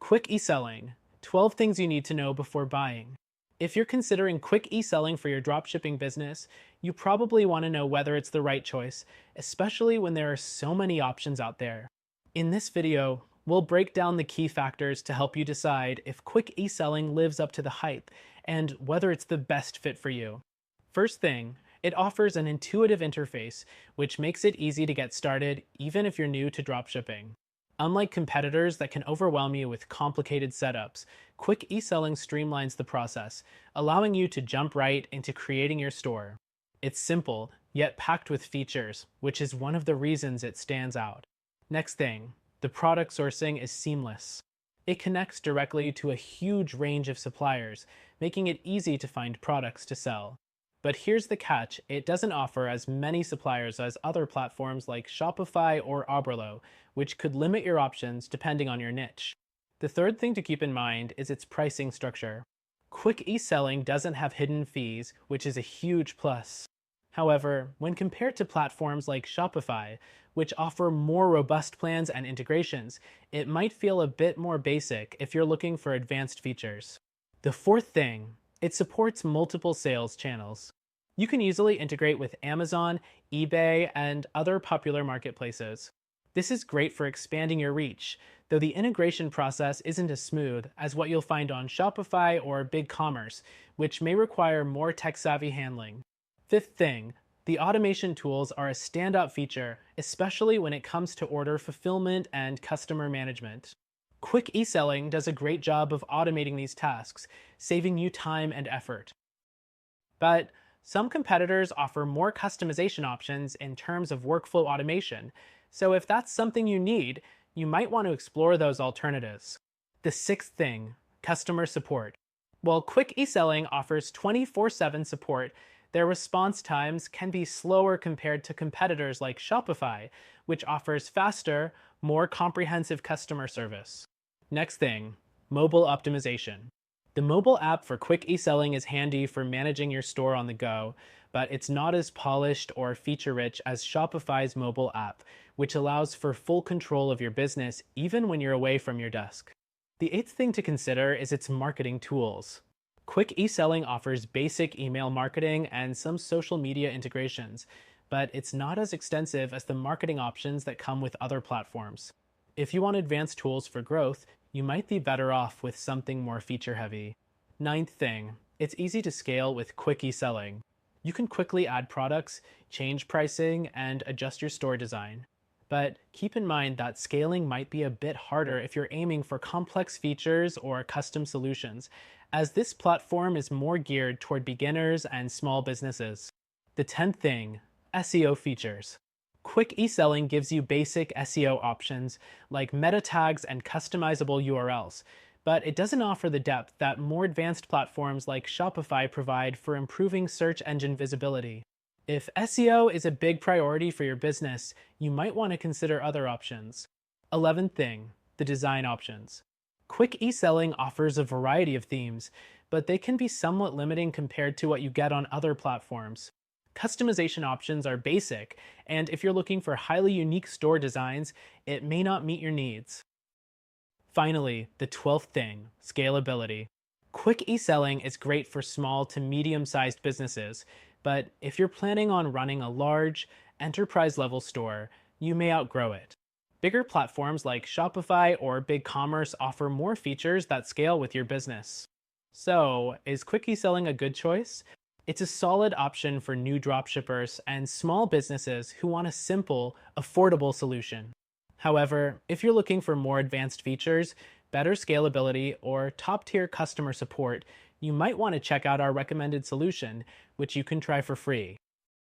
Quick e-selling, 12 things you need to know before buying. If you're considering quick e-selling for your dropshipping business, you probably want to know whether it's the right choice, especially when there are so many options out there. In this video, we'll break down the key factors to help you decide if quick e-selling lives up to the hype and whether it's the best fit for you. First thing, it offers an intuitive interface, which makes it easy to get started even if you're new to dropshipping. Unlike competitors that can overwhelm you with complicated setups, quick e-selling streamlines the process, allowing you to jump right into creating your store. It's simple, yet packed with features, which is one of the reasons it stands out. Next thing, the product sourcing is seamless. It connects directly to a huge range of suppliers, making it easy to find products to sell. But here's the catch, it doesn't offer as many suppliers as other platforms like Shopify or Oberlo, which could limit your options depending on your niche. The third thing to keep in mind is its pricing structure. Quick e-selling doesn't have hidden fees, which is a huge plus. However, when compared to platforms like Shopify, which offer more robust plans and integrations, it might feel a bit more basic if you're looking for advanced features. The fourth thing, it supports multiple sales channels. You can easily integrate with Amazon, eBay, and other popular marketplaces. This is great for expanding your reach, though the integration process isn't as smooth as what you'll find on Shopify or BigCommerce, which may require more tech-savvy handling. Fifth thing, the automation tools are a standout feature, especially when it comes to order fulfillment and customer management. Quick e-selling does a great job of automating these tasks, saving you time and effort. But some competitors offer more customization options in terms of workflow automation, so if that's something you need, you might want to explore those alternatives. The sixth thing, customer support. While quick e-selling offers 24/7 support, their response times can be slower compared to competitors like Shopify, which offers faster, more comprehensive customer service. Next thing, mobile optimization. The mobile app for quick e-selling is handy for managing your store on the go, but it's not as polished or feature-rich as Shopify's mobile app, which allows for full control of your business even when you're away from your desk. The eighth thing to consider is its marketing tools. Quick e-selling offers basic email marketing and some social media integrations, but it's not as extensive as the marketing options that come with other platforms. If you want advanced tools for growth, you might be better off with something more feature-heavy. Ninth thing, it's easy to scale with quick e-selling. You can quickly add products, change pricing, and adjust your store design. But keep in mind that scaling might be a bit harder if you're aiming for complex features or custom solutions, as this platform is more geared toward beginners and small businesses. The 10th thing, SEO features. Quick e-selling gives you basic SEO options like meta tags and customizable URLs, but it doesn't offer the depth that more advanced platforms like Shopify provide for improving search engine visibility. If SEO is a big priority for your business, you might want to consider other options. 11th thing, the design options. Quick e-selling offers a variety of themes, but they can be somewhat limiting compared to what you get on other platforms. Customization options are basic, and if you're looking for highly unique store designs, it may not meet your needs. Finally, the 12th thing, scalability. Quick e-selling is great for small to medium-sized businesses, but if you're planning on running a large, enterprise-level store, you may outgrow it. Bigger platforms like Shopify or BigCommerce offer more features that scale with your business. So, is quick e-selling a good choice? It's a solid option for new dropshippers and small businesses who want a simple, affordable solution. However, if you're looking for more advanced features, better scalability, or top-tier customer support, you might want to check out our recommended solution, which you can try for free.